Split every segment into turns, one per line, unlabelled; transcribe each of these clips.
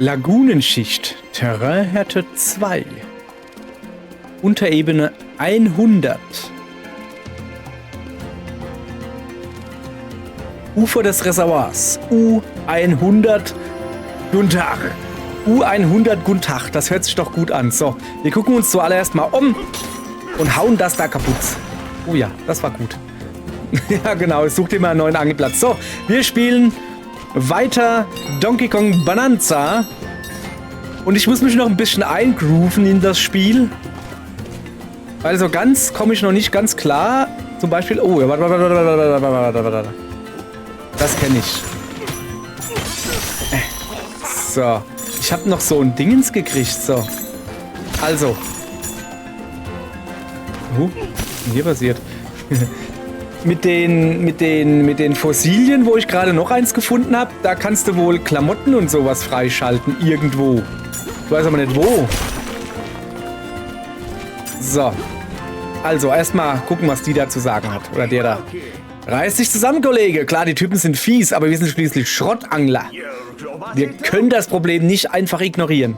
Lagunenschicht. Terrainhärte 2. Unterebene 100. Ufer des Reservoirs. U100 Guntach. U100 Guntach. Das hört sich doch gut an. So, wir gucken uns zuallererst mal um und hauen das da kaputt. Oh ja, das war gut. Ja, genau. Such dir mal einen neuen Angelplatz. So, wir spielen weiter Donkey Kong Bonanza. Und ich muss mich noch ein bisschen eingrooven in das Spiel. Weil so ganz komme ich noch nicht ganz klar. Zum Beispiel... Oh, warte. Das kenne ich. So. Ich habe noch so ein Dingens gekriegt. So. Also. Was ist hier passiert? Mit den Fossilien, wo ich gerade noch eins gefunden habe, da kannst du wohl Klamotten und sowas freischalten. Irgendwo. Ich weiß aber nicht wo. So. Also, erstmal gucken, was die da zu sagen hat. Oder der da. Reiß dich zusammen, Kollege. Klar, die Typen sind fies, aber wir sind schließlich Schrottangler. Wir können das Problem nicht einfach ignorieren.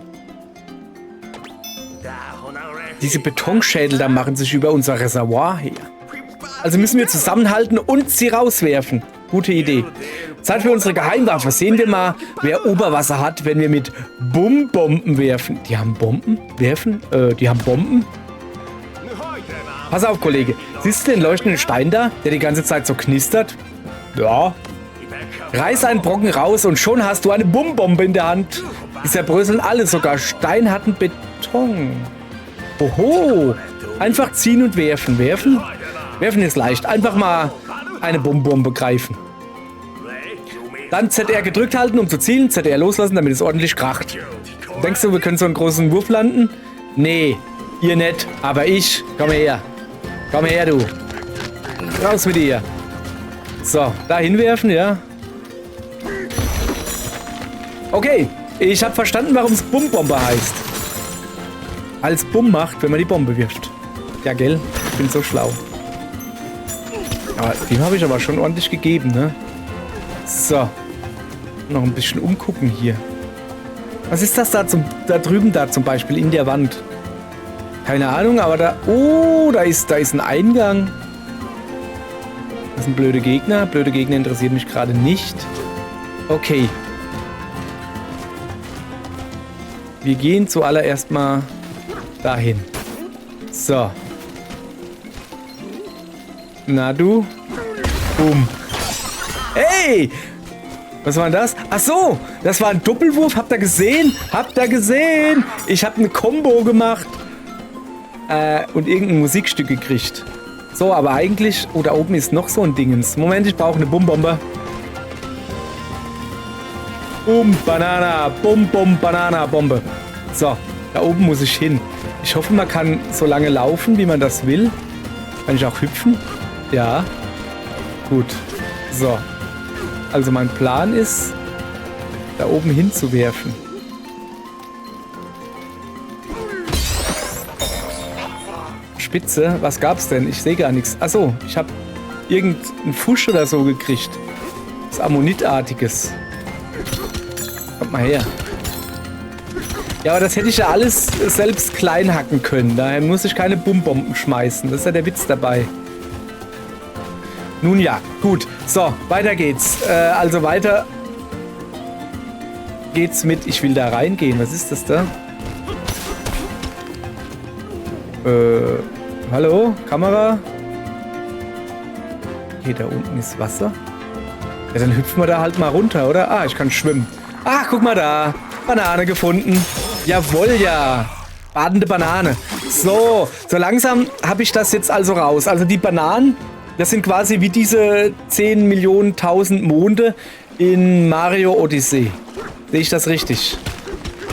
Diese Betonschädel da machen sich über unser Reservoir her. Also müssen wir zusammenhalten und sie rauswerfen. Gute Idee. Zeit für unsere Geheimwaffe. Sehen wir mal, wer Oberwasser hat, wenn wir mit Bumbomben werfen. Die haben Bomben? Die haben Bomben? Pass auf, Kollege. Siehst du den leuchtenden Stein da, der die ganze Zeit so knistert? Ja. Reiß einen Brocken raus und schon hast du eine Bumbombe in der Hand. Die zerbröseln alle, sogar steinharten Beton. Oho. Einfach ziehen und werfen. Werfen? Werfen ist leicht. Einfach mal eine Bumbombe greifen. Dann ZR gedrückt halten, um zu zielen. ZR loslassen, damit es ordentlich kracht. Denkst du, wir können so einen großen Wurf landen? Nee, ihr nicht. Aber ich. Komm her. Komm her, du. Raus mit dir. So, da hinwerfen, ja. Okay, ich habe verstanden, warum es Bumbombe heißt. Als Bumm macht, wenn man die Bombe wirft. Ja, gell? Ich bin so schlau. Aber dem habe ich aber schon ordentlich gegeben, ne? So. Noch ein bisschen umgucken hier. Was ist das da drüben da zum Beispiel in der Wand? Keine Ahnung, aber da... Oh, da ist ein Eingang. Das sind blöde Gegner. Blöde Gegner interessieren mich gerade nicht. Okay. Wir gehen zuallererst mal dahin. So. Na du. Boom. Hey! Was war denn das? Ach so, das war ein Doppelwurf. Habt ihr gesehen? Habt ihr gesehen? Ich habe eine Combo gemacht. Und irgendein Musikstück gekriegt. So, aber eigentlich... Oh, da oben ist noch so ein Dingens. Moment, ich brauche eine Bumbombe. Bum, Banana. Bum, bum, Banana, Bombe. So, da oben muss ich hin. Ich hoffe, man kann so lange laufen, wie man das will. Kann ich auch hüpfen? Ja. Gut. So. Also mein Plan ist, da oben hinzuwerfen. Spitze? Was gab's denn? Ich sehe gar nichts. Achso, ich habe irgendeinen Fusch oder so gekriegt. Was Ammonitartiges. Kommt mal her. Ja, aber das hätte ich ja alles selbst klein hacken können. Daher muss ich keine Bumbomben schmeißen. Das ist ja der Witz dabei. Nun ja, gut. So, weiter geht's. Also weiter geht's mit... Ich will da reingehen. Was ist das da? Hallo? Kamera? Hier, da unten ist Wasser. Ja, dann hüpfen wir da halt mal runter, oder? Ah, ich kann schwimmen. Ach, guck mal da. Banane gefunden. Jawohl, ja. Badende Banane. So langsam habe ich das jetzt also raus. Also die Bananen, das sind quasi wie diese 10 Millionen 1000 Monde in Mario Odyssey. Sehe ich das richtig?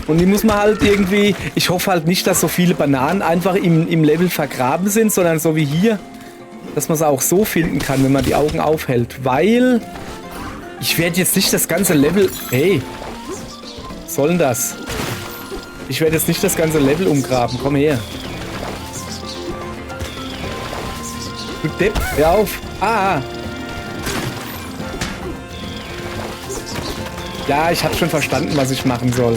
Und die muss man halt irgendwie... Ich hoffe halt nicht, dass so viele Bananen einfach im Level vergraben sind, sondern so wie hier, dass man sie auch so finden kann, wenn man die Augen aufhält. Weil ich werde jetzt nicht das ganze Level... Hey, was soll denn das? Ich werde jetzt nicht das ganze Level umgraben. Komm her. Du Depp, hör auf. Ah. Ja, ich habe schon verstanden, was ich machen soll.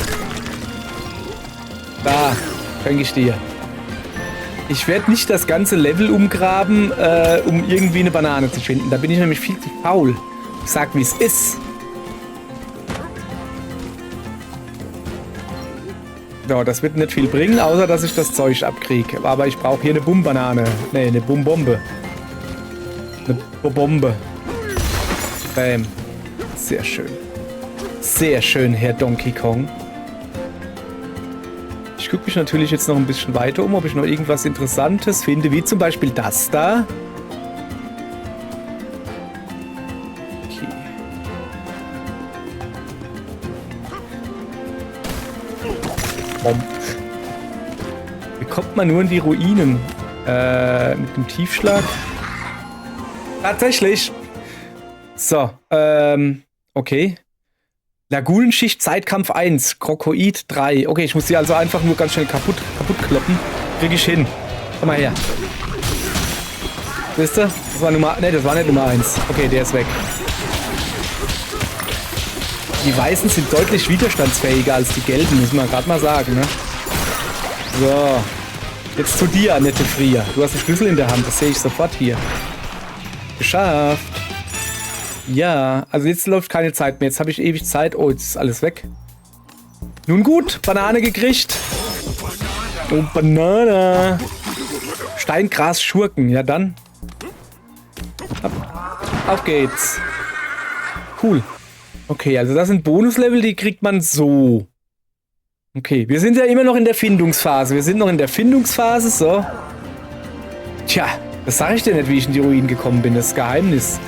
Da, schenke ich dir. Ich werde nicht das ganze Level umgraben, um irgendwie eine Banane zu finden. Da bin ich nämlich viel zu faul. Ich sag, wie es ist. Ja, das wird nicht viel bringen, außer dass ich das Zeug abkriege. Aber ich brauche hier eine Bumbanane. Ne, eine Bumbombe. Eine Bombe. Bam. Sehr schön. Sehr schön, Herr Donkey Kong. Ich gucke mich natürlich jetzt noch ein bisschen weiter um, ob ich noch irgendwas Interessantes finde, wie zum Beispiel das da. Okay. Wie kommt man nur in die Ruinen? Mit dem Tiefschlag? Tatsächlich. So, okay. Lagunenschicht, Zeitkampf 1, Krokoid 3. Okay, ich muss die also einfach nur ganz schnell kaputt kloppen. Krieg ich hin. Komm mal her. Wisst ihr? Das war Nummer... Ne, das war nicht Nummer 1. Okay, der ist weg. Die Weißen sind deutlich widerstandsfähiger als die Gelben, muss man gerade mal sagen, ne? So. Jetzt zu dir, Annette Frier. Du hast einen Schlüssel in der Hand, das sehe ich sofort hier. Geschafft. Ja, also jetzt läuft keine Zeit mehr. Jetzt habe ich ewig Zeit. Oh, jetzt ist alles weg. Nun gut, Banane gekriegt. Oh, Banane. Steingras Schurken. Ja, dann. Auf geht's. Cool. Okay, also das sind Bonuslevel, die kriegt man so. Okay, wir sind ja immer noch in der Findungsphase. So. Tja, das sage ich dir nicht, wie ich in die Ruinen gekommen bin. Das ist Geheimnis.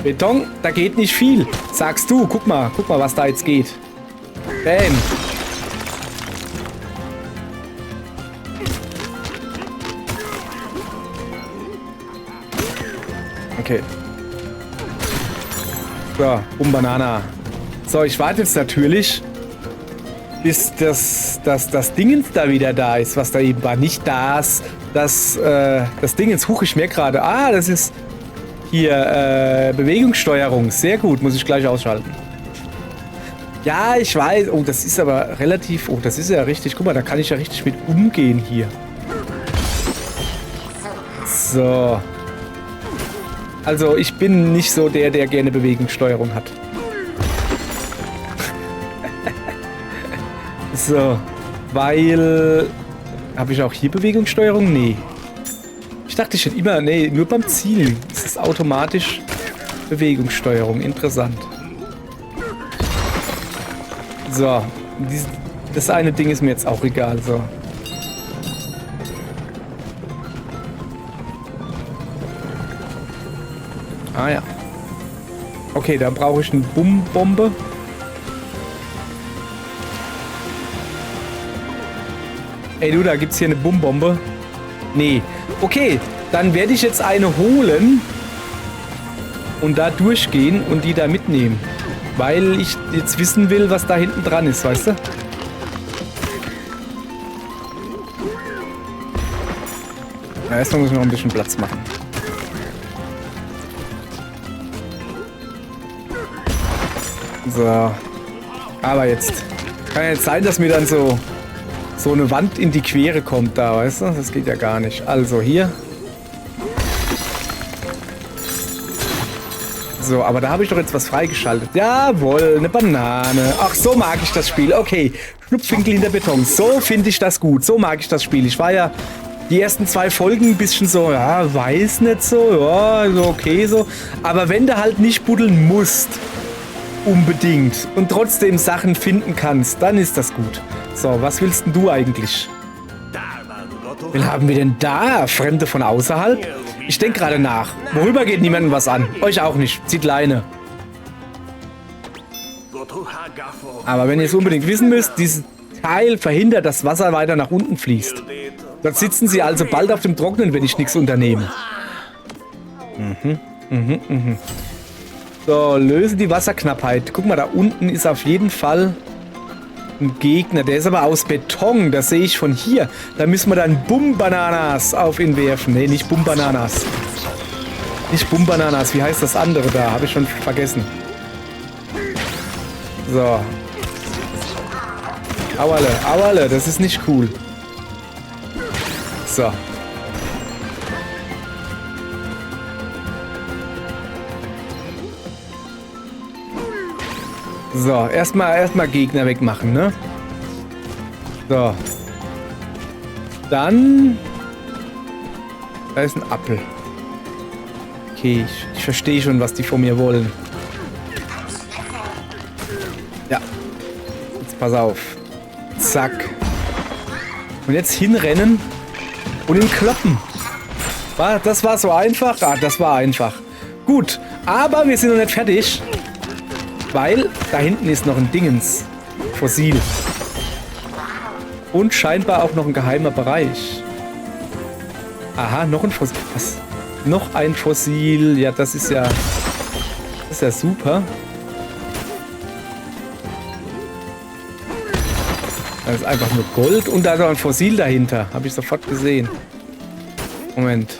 Beton, da geht nicht viel. Sagst du, guck mal, was da jetzt geht. Bam. Okay. So, Banana. So, ich warte jetzt natürlich, bis das Dingens da wieder da ist, was da eben war. Nicht das Dingens. Huch, ich merke gerade. Ah, das ist hier, Bewegungssteuerung. Sehr gut, muss ich gleich ausschalten. Ja, ich weiß. Oh, das ist aber relativ... Oh, das ist ja richtig... Guck mal, da kann ich ja richtig mit umgehen hier. So. Also, ich bin nicht so der gerne Bewegungssteuerung hat. So. Weil... Habe ich auch hier Bewegungssteuerung? Nee. Ich dachte, ich hätte immer... Nee, nur beim Zielen. Das ist automatisch Bewegungssteuerung. Interessant. So. Das eine Ding ist mir jetzt auch egal. So. Ah ja. Okay, dann brauche ich eine Bumbombe. Ey du, da gibt's hier eine Bumbombe. Nee. Okay, dann werde ich jetzt eine holen und da durchgehen und die da mitnehmen. Weil ich jetzt wissen will, was da hinten dran ist, weißt du? Ja, erstmal muss ich noch ein bisschen Platz machen. So. Aber jetzt. Kann ja jetzt sein, dass mir dann so eine Wand in die Quere kommt da, weißt du? Das geht ja gar nicht. Also hier. So, aber da habe ich doch jetzt was freigeschaltet. Jawohl, eine Banane. Ach, so mag ich das Spiel. Okay, Schlupfwinkel in der Beton. So finde ich das gut. So mag ich das Spiel. Ich war ja die ersten 2 Folgen ein bisschen so, ja, weiß nicht so, ja, so okay so. Aber wenn du halt nicht buddeln musst, unbedingt, und trotzdem Sachen finden kannst, dann ist das gut. So, was willst denn du eigentlich? Wen haben wir denn da? Fremde von außerhalb? Ich denke gerade nach. Worüber geht niemandem was an? Euch auch nicht. Zieht Leine. Aber wenn ihr es unbedingt wissen müsst, dieses Teil verhindert, dass Wasser weiter nach unten fließt. Dort sitzen sie also bald auf dem Trocknen, wenn ich nichts unternehme. So, löse die Wasserknappheit. Guck mal, da unten ist auf jeden Fall ein Gegner. Der ist aber aus Beton. Das sehe ich von hier. Da müssen wir dann Bumbananas auf ihn werfen. Nee, nicht Bumbananas. Nicht Bumbananas. Wie heißt das andere da? Habe ich schon vergessen. So. Auerle, auerle, das ist nicht cool. So. So, erstmal Gegner wegmachen, ne? So. Dann... Da ist ein Apfel. Okay, ich verstehe schon, was die von mir wollen. Ja. Jetzt pass auf. Zack. Und jetzt hinrennen und ihn kloppen. Das war so einfach? Ah, das war einfach. Gut, aber wir sind noch nicht fertig. Weil da hinten ist noch ein Dingens. Fossil. Und scheinbar auch noch ein geheimer Bereich. Aha, noch ein Fossil. Was? Noch ein Fossil. Ja, das ist ja super. Das ist einfach nur Gold und da ist auch ein Fossil dahinter. Habe ich sofort gesehen. Moment.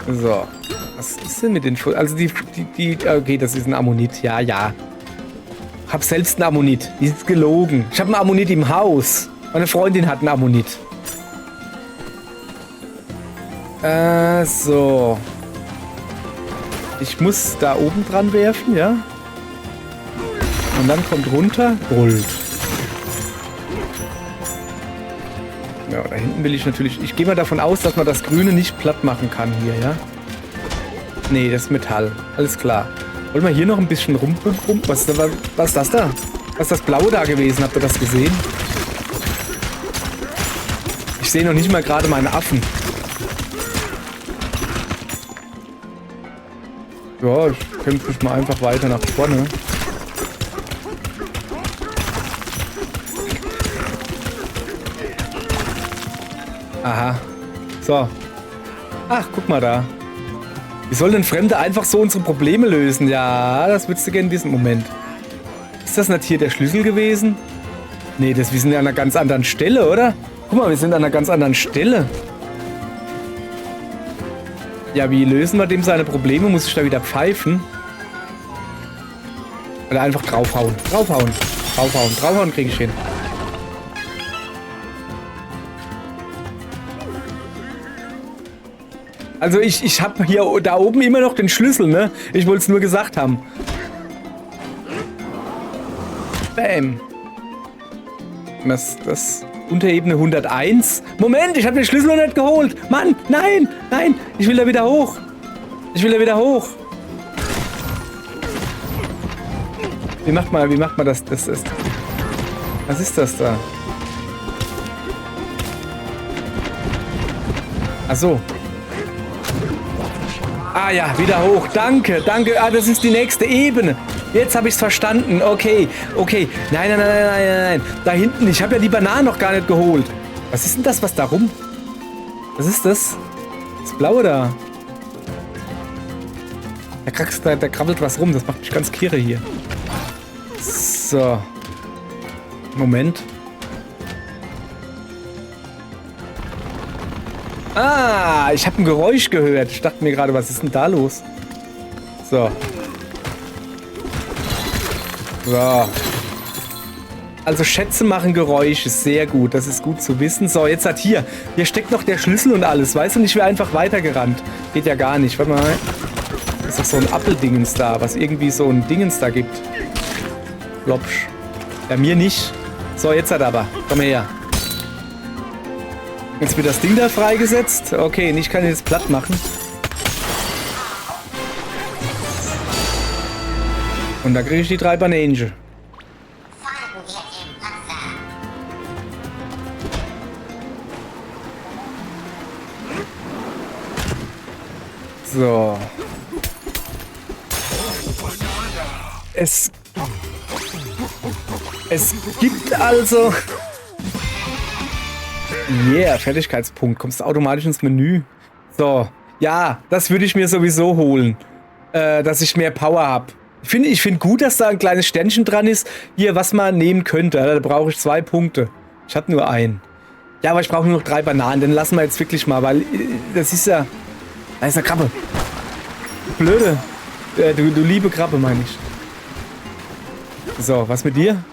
So. Was ist denn mit den Fossilien? Also okay, das ist ein Ammonit. Ja, ja. Hab selbst ein Ammonit. Die ist gelogen. Ich habe ein Ammonit im Haus. Meine Freundin hat ein Ammonit. So. Ich muss da oben dran werfen, ja? Und dann kommt runter Gold. Ja, da hinten will ich natürlich... Ich gehe mal davon aus, dass man das Grüne nicht platt machen kann hier, ja? Nee, das ist Metall. Alles klar. Wollen wir hier noch ein bisschen rum... Was ist das da? Was ist das Blaue da gewesen? Habt ihr das gesehen? Ich sehe noch nicht mal gerade meine Affen. Ja, ich kämpfe mich mal einfach weiter nach vorne. Aha. So. Ach, guck mal da. Wie soll denn Fremde einfach so unsere Probleme lösen? Ja, das würdest du gerne in diesem Moment. Ist das nicht hier der Schlüssel gewesen? Nee, wir sind ja an einer ganz anderen Stelle, oder? Guck mal, wir sind an einer ganz anderen Stelle. Ja, wie lösen wir dem seine Probleme? Muss ich da wieder pfeifen? Oder einfach draufhauen. Draufhauen. Draufhauen. Draufhauen kriege ich hin. Also ich habe hier da oben immer noch den Schlüssel, ne? Ich wollte es nur gesagt haben. Bam. Das Unterebene 101. Moment, ich habe den Schlüssel noch nicht geholt. Mann, nein, nein. Ich will da wieder hoch. Ich will da wieder hoch. Wie macht man das? Was ist das da? Ach so. Ah ja, wieder hoch. Danke, danke. Ah, das ist die nächste Ebene. Jetzt habe ich es verstanden. Okay, okay. Nein. Da hinten, ich habe ja die Bananen noch gar nicht geholt. Was ist denn das, was da rum? Was ist das? Das Blaue da. Da krabbelt was rum. Das macht mich ganz kirre hier. So. Moment. Ah, ich habe ein Geräusch gehört. Ich dachte mir gerade, was ist denn da los? So. So. Also Schätze machen Geräusche. Sehr gut. Das ist gut zu wissen. So, jetzt hat hier steckt noch der Schlüssel und alles. Weißt du, und ich wäre einfach weitergerannt. Geht ja gar nicht. Warte mal. Ist doch so ein Appeldingens da, was irgendwie so ein Dingens da gibt. Plopsch. Ja, mir nicht. So, jetzt hat aber. Komm mal her. Jetzt wird das Ding da freigesetzt. Okay, ich kann jetzt platt machen. Und da kriege ich die 3 Bananen. So. Es gibt also... Yeah, Fertigkeitspunkt. Kommst du automatisch ins Menü. So. Ja, das würde ich mir sowieso holen. Dass ich mehr Power habe. Ich finde gut, dass da ein kleines Sternchen dran ist. Hier, was man nehmen könnte. Da brauche ich 2 Punkte. Ich hatte nur einen. Ja, aber ich brauche nur noch 3 Bananen. Den lassen wir jetzt wirklich mal, weil das ist ja... Da ist eine Krabbe. Blöde. Du liebe Krabbe, meine ich. So, was mit dir?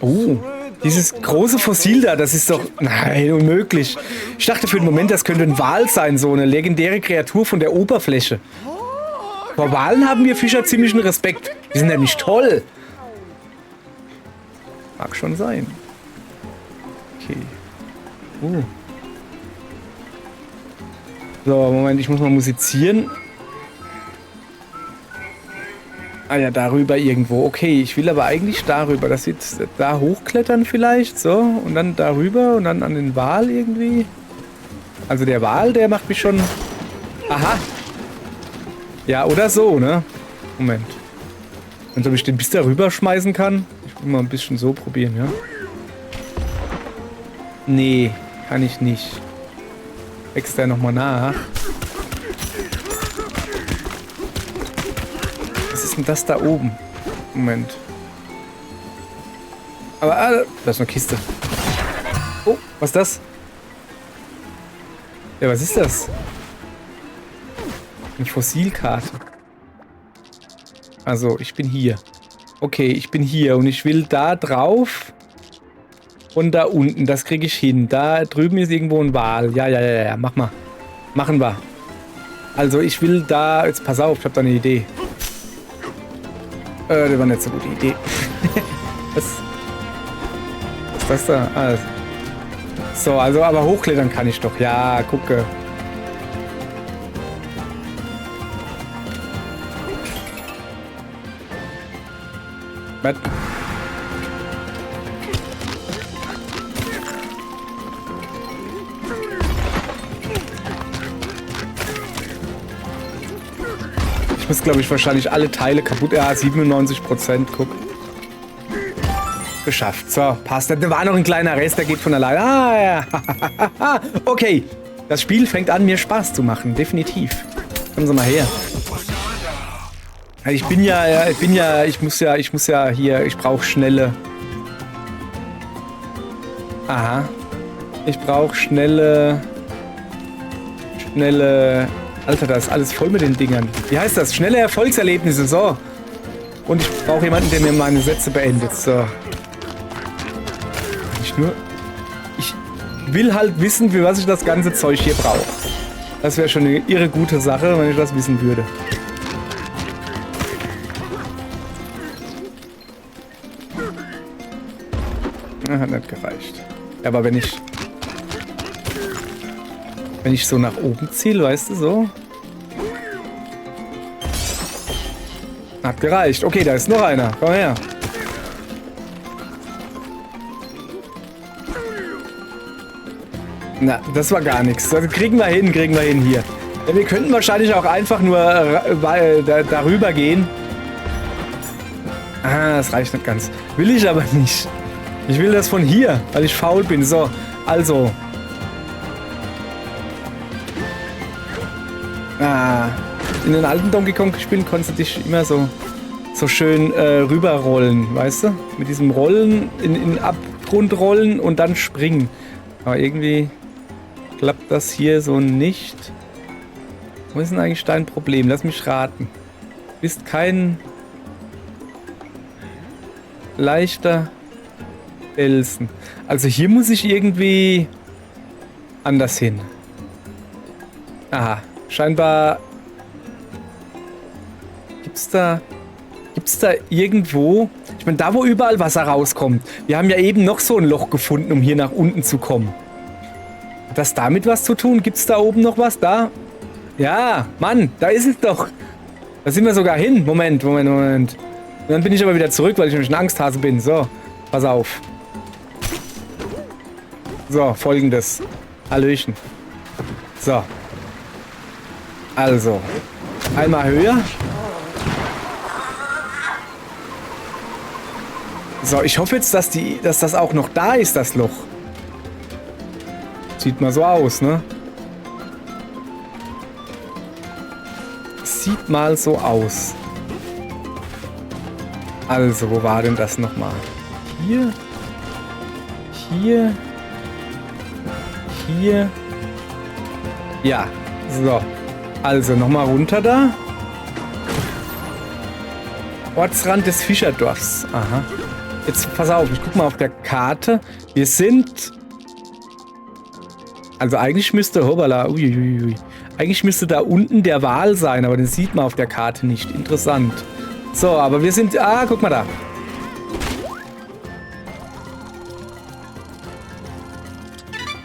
Oh, dieses große Fossil da, das ist doch... Nein, unmöglich. Ich dachte für den Moment, das könnte ein Wal sein, so eine legendäre Kreatur von der Oberfläche. Vor Walen haben wir Fischer ziemlichen Respekt. Die sind nämlich toll. Mag schon sein. Okay. So, Moment, ich muss mal musizieren. Ah ja, darüber irgendwo. Okay, ich will aber eigentlich darüber. Das sieht da hochklettern vielleicht. So, und dann darüber und dann an den Wal irgendwie. Also der Wal, der macht mich schon... Aha. Ja, oder so, ne? Moment. Und ob ich den bis darüber schmeißen kann? Ich will mal ein bisschen so probieren, ja? Nee, kann ich nicht. Wächst der nochmal nach. Was ist denn das da oben? Moment. Aber, da ist eine Kiste. Oh, was ist das? Ja, was ist das? Eine Fossilkarte. Also, ich bin hier. Okay, ich bin hier und ich will da drauf und da unten. Das kriege ich hin. Da drüben ist irgendwo ein Wal. Ja. Mach mal. Machen wir. Also, ich will da... Jetzt pass auf, ich habe da eine Idee. Das war nicht so eine gute Idee. Was ist das da? Ah, so, also, aber hochklettern kann ich doch. Ja, gucke. Was? Ich muss, glaube ich, wahrscheinlich alle Teile kaputt... Ja, 97%, guck. Geschafft. So, passt. Da war noch ein kleiner Rest, der geht von alleine. Ah, ja. Okay. Das Spiel fängt an, mir Spaß zu machen. Definitiv. Kommen Sie mal her. Ich muss ja hier... Ich brauche schnelle... Aha. Ich brauche schnelle... Alter, da ist alles voll mit den Dingern. Wie heißt das? Schnelle Erfolgserlebnisse, so. Und ich brauche jemanden, der mir meine Sätze beendet, so. Ich will halt wissen, für was ich das ganze Zeug hier brauche. Das wäre schon eine irre gute Sache, wenn ich das wissen würde. Na, hat nicht gereicht. Ja, aber wenn ich so nach oben ziele, weißt du, so. Hat gereicht. Okay, da ist noch einer. Komm her. Na, das war gar nichts. Das kriegen wir hin hier. Ja, wir könnten wahrscheinlich auch einfach nur darüber gehen. Ah, das reicht nicht ganz. Will ich aber nicht. Ich will das von hier, weil ich faul bin. So, also. In den alten Donkey Kong Spielen konntest du dich immer so schön rüberrollen, weißt du? Mit diesem Rollen, in den Abgrund rollen und dann springen. Aber irgendwie klappt das hier so nicht. Wo ist denn eigentlich dein Problem? Lass mich raten. Du bist kein leichter Felsen. Also hier muss ich irgendwie anders hin. Aha. Scheinbar gibt's da irgendwo... Ich meine, da wo überall Wasser rauskommt. Wir haben ja eben noch so ein Loch gefunden, um hier nach unten zu kommen. Hat das damit was zu tun? Gibt's da oben noch was? Da? Ja, Mann, da ist es doch. Da sind wir sogar hin. Moment. Und dann bin ich aber wieder zurück, weil ich nämlich ein Angsthase bin. So, pass auf. So, folgendes. Hallöchen. So. Also, einmal höher. So, ich hoffe jetzt, dass das auch noch da ist, das Loch. Sieht mal so aus, ne? Sieht mal so aus. Also, wo war denn das nochmal? Hier. Ja, so. Also, nochmal runter da. Ortsrand des Fischerdorfs. Aha. Jetzt, pass auf, ich guck mal auf der Karte. Wir sind... Also eigentlich müsste... Hoppala, uiuiui. Eigentlich müsste da unten der Wal sein, aber den sieht man auf der Karte nicht. Interessant. So, aber wir sind... Ah, guck mal da.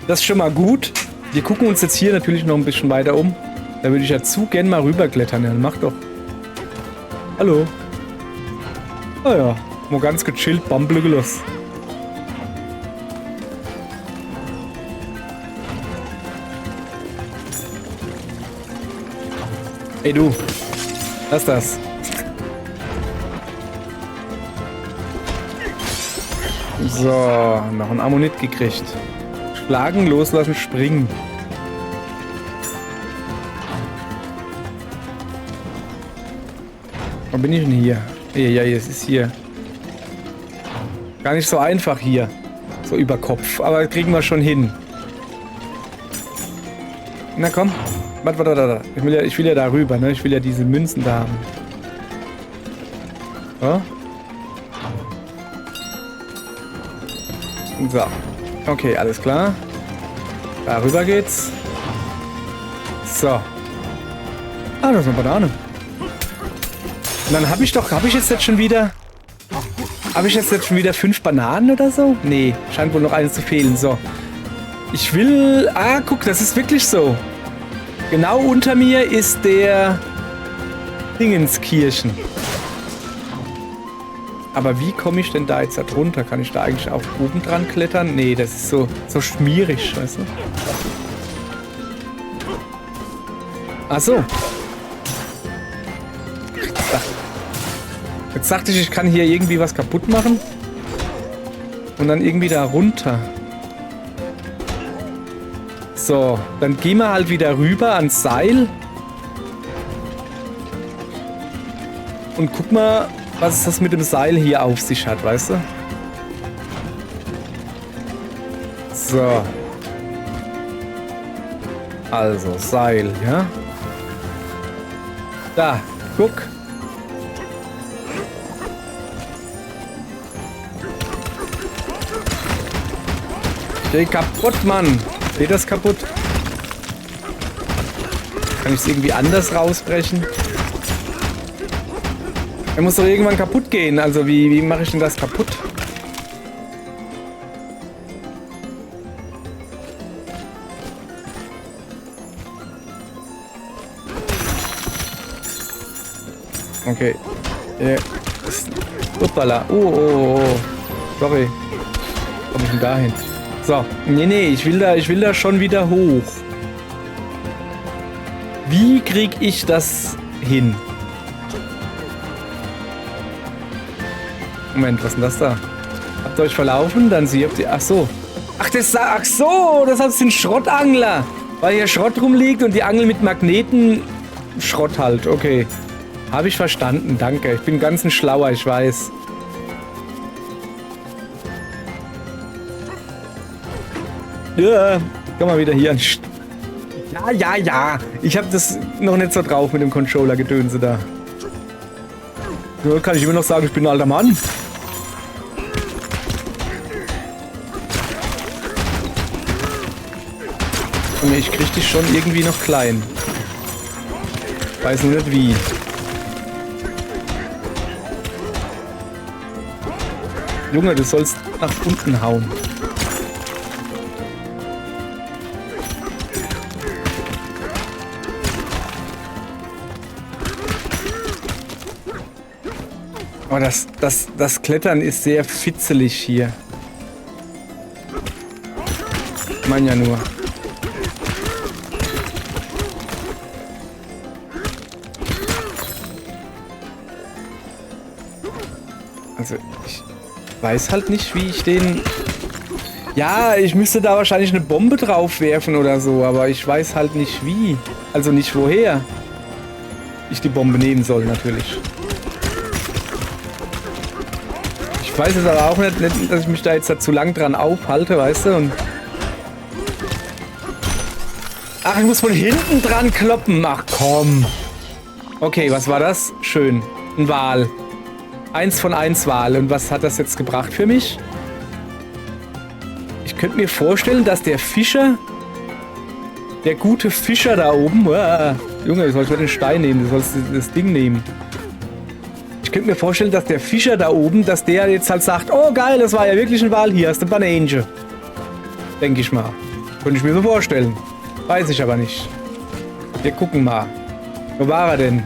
Das ist schon mal gut. Wir gucken uns jetzt hier natürlich noch ein bisschen weiter um. Da würde ich ja zu gern mal rüberklettern. Ja, mach doch. Hallo. Ah ja, mal ganz gechillt, Bamble los. Ey du, lass das. So, noch ein Ammonit gekriegt. Schlagen, loslassen, springen. Wo bin ich denn hier? Ja, es ist hier. Gar nicht so einfach hier. So über Kopf. Aber das kriegen wir schon hin. Na komm. Warte. Ich will ja da rüber, ne? Ich will ja diese Münzen da haben. So. So. Okay, alles klar. Darüber geht's. So. Ah, das ist eine Banane. Und dann habe ich jetzt schon wieder... Habe ich jetzt schon wieder 5 Bananen oder so? Nee, scheint wohl noch eines zu fehlen. So. Ich will... Ah, guck, das ist wirklich so. Genau unter mir ist der... Dingenskirchen. Aber wie komme ich denn da jetzt da drunter? Kann ich da eigentlich auch oben dran klettern? Nee, das ist so schmierig, weißt du? Ach so. Jetzt dachte ich kann hier irgendwie was kaputt machen. Und dann irgendwie da runter. So, dann gehen wir halt wieder rüber ans Seil. Und guck mal, was das mit dem Seil hier auf sich hat, weißt du? So. Also, Seil, ja? Da, guck. Geh kaputt, Mann. Geht das kaputt? Kann ich es irgendwie anders rausbrechen? Er muss doch irgendwann kaputt gehen. Also wie mache ich denn das kaputt? Okay. Uppala. Oh. Sorry. Komm ich denn da hin? So. Nee, ich will da schon wieder hoch. Wie krieg ich das hin? Moment, was ist denn das da? Habt ihr euch verlaufen? Dann sie habt ihr... Ach so. Ach so, das heißt, sind Schrottangler. Weil hier Schrott rumliegt und die Angel mit Magneten Schrott halt. Okay. Habe ich verstanden, danke. Ich bin ganz ein Schlauer, ich weiß. Ja, komm mal wieder hier an. Ja. Ich habe das noch nicht so drauf mit dem Controller-Gedönse da. Ja, kann ich immer noch sagen, ich bin ein alter Mann. Und ich krieg dich schon irgendwie noch klein. Weiß nur nicht wie. Junge, du sollst nach unten hauen. Oh, das Klettern ist sehr fitzelig hier. Ich meine ja nur. Also, ich weiß halt nicht, wie ich den... Ja, ich müsste da wahrscheinlich eine Bombe drauf werfen oder so, aber ich weiß halt nicht wie. Also nicht woher ich die Bombe nehmen soll, natürlich. Ich weiß es aber auch nicht, dass ich mich da jetzt zu lang dran aufhalte, weißt du? Und Ach, ich muss von hinten dran kloppen. Ach, komm. Okay, was war das? Schön. Ein Wal. 1 von 1 Wal. Und was hat das jetzt gebracht für mich? Ich könnte mir vorstellen, dass der Fischer... Der gute Fischer da oben... Junge, du sollst mal den Stein nehmen. Du sollst das Ding nehmen. Ich könnte mir vorstellen, dass der Fischer da oben, dass der jetzt halt sagt, oh geil, das war ja wirklich ein Wal. Hier hast du ein Banange. Denke ich mal. Könnte ich mir so vorstellen. Weiß ich aber nicht. Wir gucken mal. Wo war er denn?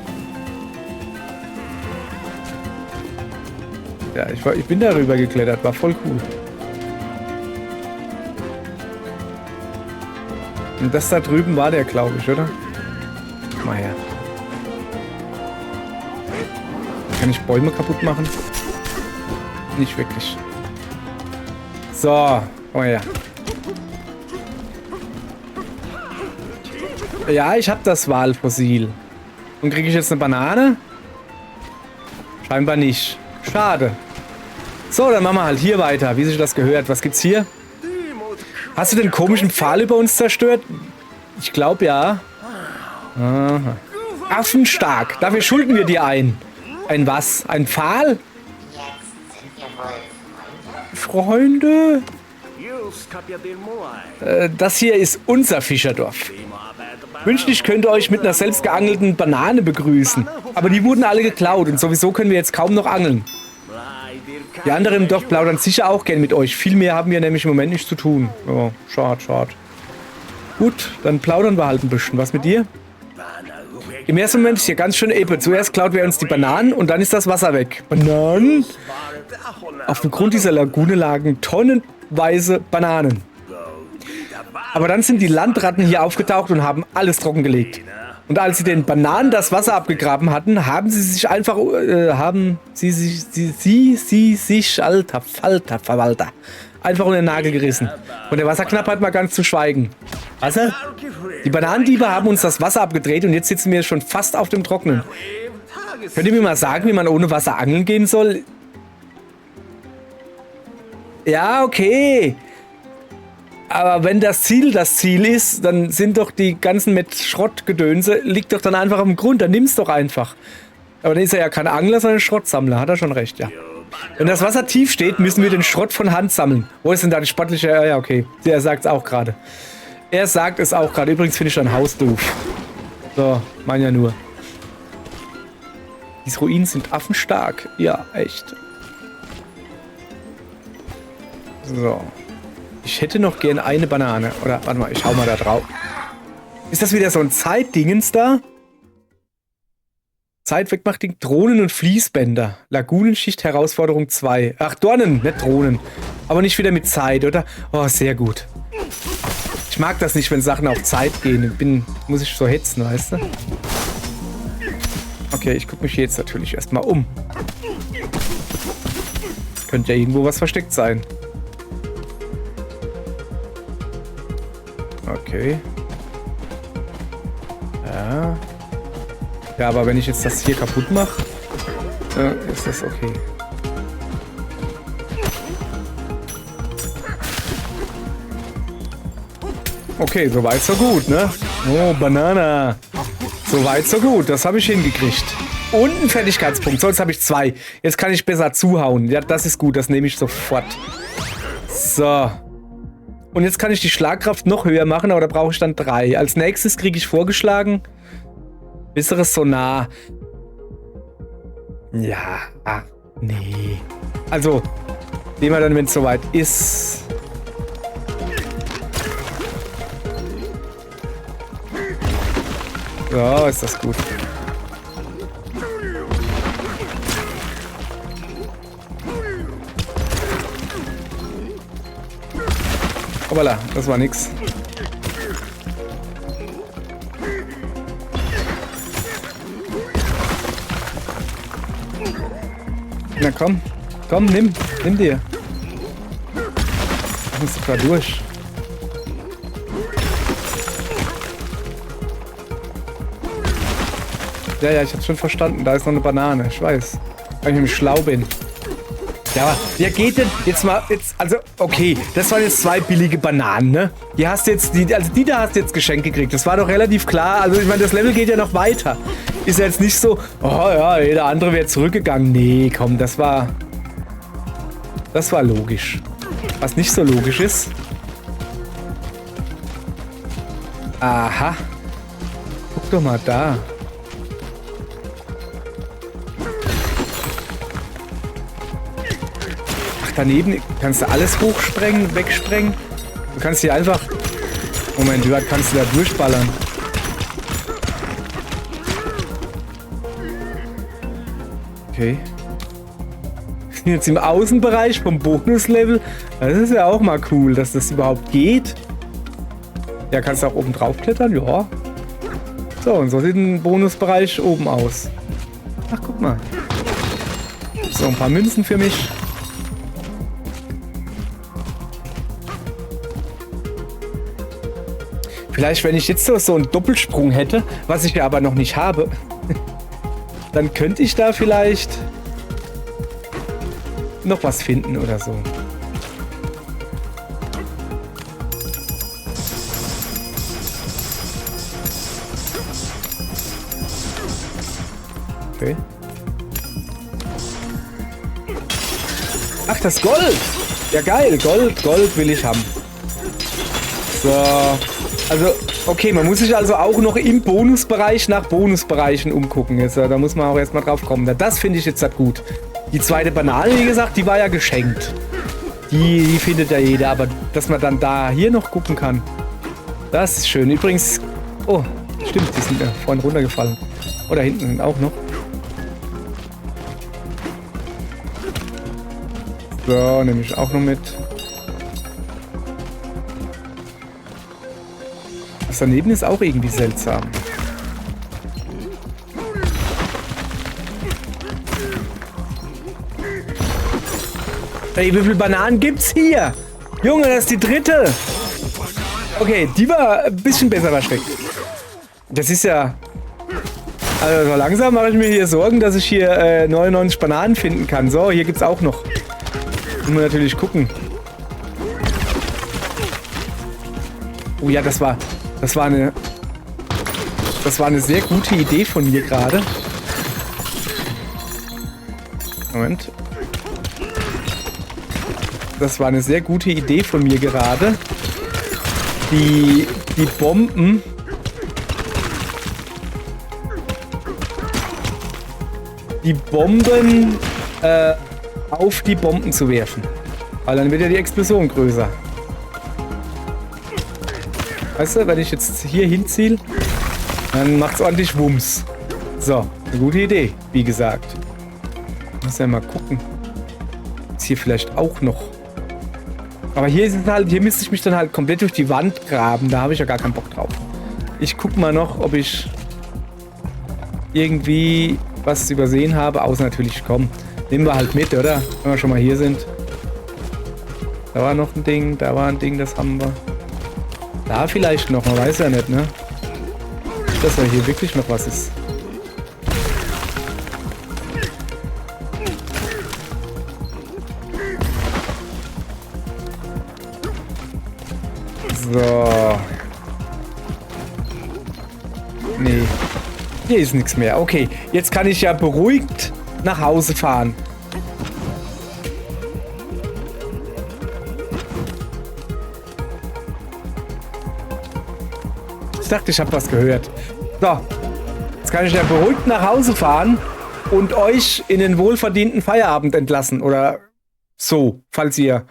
Ja, ich bin darüber geklettert. War voll cool. Und das da drüben war der, glaube ich, oder? Mal her. Kann ich Bäume kaputt machen? Nicht wirklich. So. Oh ja. Ja, ich habe das Walfossil. Und kriege ich jetzt eine Banane? Scheinbar nicht. Schade. So, dann machen wir halt hier weiter, wie sich das gehört. Was gibt's hier? Hast du den komischen Pfahl über uns zerstört? Ich glaube ja. Aha. Affenstark. Dafür schulden wir dir ein. Ein was? Ein Pfahl? Freunde? Das hier ist unser Fischerdorf. Wünschte, ich könnte euch mit einer selbst geangelten Banane begrüßen. Aber die wurden alle geklaut und sowieso können wir jetzt kaum noch angeln. Die anderen im Dorf plaudern sicher auch gern mit euch. Viel mehr haben wir nämlich im Moment nichts zu tun. Oh, schade, schade. Gut, dann plaudern wir halt ein bisschen. Was mit dir? Im ersten Moment ist hier ganz schön Epe. Zuerst klaut wir uns die Bananen und dann ist das Wasser weg. Bananen? Auf dem Grund dieser Lagune lagen tonnenweise Bananen. Aber dann sind die Landratten hier aufgetaucht und haben alles trockengelegt. Und als sie den Bananen das Wasser abgegraben hatten, haben sie sich einfach, alter Falter, Verwalter, einfach unter den Nagel gerissen. Von der Wasserknappheit mal ganz zu schweigen. Wasser? Die Bananendiebe haben uns das Wasser abgedreht und jetzt sitzen wir schon fast auf dem Trocknen. Könnt ihr mir mal sagen, wie man ohne Wasser angeln gehen soll? Ja, okay. Aber wenn das Ziel ist, dann sind doch die ganzen mit Schrottgedönse, liegt doch dann einfach auf dem Grund, dann nimm's doch einfach. Aber dann ist er ja kein Angler, sondern ein Schrottsammler, hat er schon recht, ja. Wenn das Wasser tief steht, müssen wir den Schrott von Hand sammeln. Wo ist denn da die sportliche... Ja, okay, er sagt es auch gerade. Er sagt es auch gerade. Übrigens finde ich dein Haus doof. So, mein ja nur. Diese Ruinen sind affenstark. Ja, echt. So. Ich hätte noch gern eine Banane. Oder, warte mal, ich hau mal da drauf. Ist das wieder so ein Zeitdingens da? Zeit wegmacht Ding. Drohnen und Fließbänder. Lagunenschicht Herausforderung 2. Ach, Dornen, nicht Drohnen. Aber nicht wieder mit Zeit, oder? Oh, sehr gut. Ich mag das nicht, wenn Sachen auf Zeit gehen. Muss ich so hetzen, weißt du? Okay, ich gucke mich jetzt natürlich erstmal um. Könnte ja irgendwo was versteckt sein. Okay. Ja. Ja, aber wenn ich jetzt das hier kaputt mache, ist das okay. Okay, soweit so gut, ne? Oh, Banana. Soweit so gut, das habe ich hingekriegt. Und einen Fertigkeitspunkt, sonst habe ich 2. Jetzt kann ich besser zuhauen. Ja, das ist gut, das nehme ich sofort. So. Und jetzt kann ich die Schlagkraft noch höher machen, aber da brauche ich dann 3. Als nächstes kriege ich vorgeschlagen, besseres Sonar. Ja, nee. Also, nehmen wir dann, wenn es soweit ist. So, ist das gut. Hoppala, das war nix. Na komm, komm, nimm dir. Ich muss doch da durch. Ja, ich hab's schon verstanden. Da ist noch eine Banane. Ich weiß. Weil ich nämlich schlau bin. Ja, wer geht denn jetzt mal, also, okay, das waren jetzt 2 billige Bananen, ne? Die hast jetzt, die da hast du jetzt geschenkt gekriegt. Das war doch relativ klar. Also, ich meine, das Level geht ja noch weiter. Ist ja jetzt nicht so, oh ja, jeder andere wäre zurückgegangen. Nee, komm, das war logisch. Was nicht so logisch ist. Aha. Guck doch mal da. Daneben kannst du alles hochsprengen, wegsprengen. Du kannst hier einfach... Moment, wie weit kannst du da durchballern? Okay. Jetzt im Außenbereich vom Bonuslevel. Das ist ja auch mal cool, dass das überhaupt geht. Ja, kannst du auch oben drauf klettern? Ja. So, und so sieht ein Bonusbereich oben aus. Ach, guck mal. So, ein paar Münzen für mich. Vielleicht, wenn ich jetzt so einen Doppelsprung hätte, was ich ja aber noch nicht habe, dann könnte ich da vielleicht noch was finden oder so. Okay. Ach, das Gold! Ja, geil. Gold will ich haben. So. Also, okay, man muss sich also auch noch im Bonusbereich nach Bonusbereichen umgucken. Jetzt, da muss man auch erstmal drauf kommen. Das finde ich jetzt halt gut. Die zweite Banane, wie gesagt, die war ja geschenkt. Die findet ja jeder, aber dass man dann da hier noch gucken kann, das ist schön. Übrigens, oh, stimmt, die sind ja vorhin runtergefallen. Oh, da hinten sind auch noch. So, nehme ich auch noch mit. Das daneben ist auch irgendwie seltsam. Ey, wie viele Bananen gibt's hier? Junge, das ist die dritte. Okay, die war ein bisschen besser versteckt. Das ist ja... Also so langsam mache ich mir hier Sorgen, dass ich hier 99 Bananen finden kann. So, hier gibt's auch noch. Müssen wir natürlich gucken. Oh ja, das war eine sehr gute Idee von mir gerade. Moment. Das war eine sehr gute Idee von mir gerade. Die Bomben... auf die Bomben zu werfen. Weil dann wird ja die Explosion größer. Weißt du, wenn ich jetzt hier hinziehe, dann macht es ordentlich Wumms. So, eine gute Idee, wie gesagt. Muss ja mal gucken. Ist hier vielleicht auch noch. Aber hier ist es halt, hier müsste ich mich dann halt komplett durch die Wand graben. Da habe ich ja gar keinen Bock drauf. Ich gucke mal noch, ob ich irgendwie was übersehen habe. Außer natürlich, komm, nehmen wir halt mit, oder? Wenn wir schon mal hier sind. Da war noch ein Ding, da war ein Ding, das haben wir. Da vielleicht noch, man weiß ja nicht, ne? Dass da hier wirklich noch was ist. So. Nee. Hier ist nichts mehr. Okay, jetzt kann ich ja beruhigt nach Hause fahren. Ich dachte, ich habe was gehört. So, jetzt kann ich ja beruhigt nach Hause fahren und euch in den wohlverdienten Feierabend entlassen. Oder so, falls ihr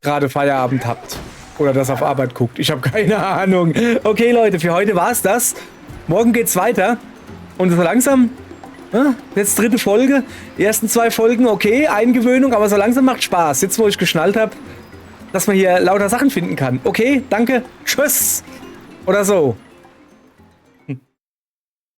gerade Feierabend habt. Oder das auf Arbeit guckt. Ich habe keine Ahnung. Okay, Leute, für heute war's das. Morgen geht's weiter. Und so langsam, jetzt dritte Folge. Die ersten 2 Folgen, okay, Eingewöhnung, aber so langsam macht Spaß. Jetzt, wo ich geschnallt habe, dass man hier lauter Sachen finden kann. Okay, danke, tschüss. Oder so.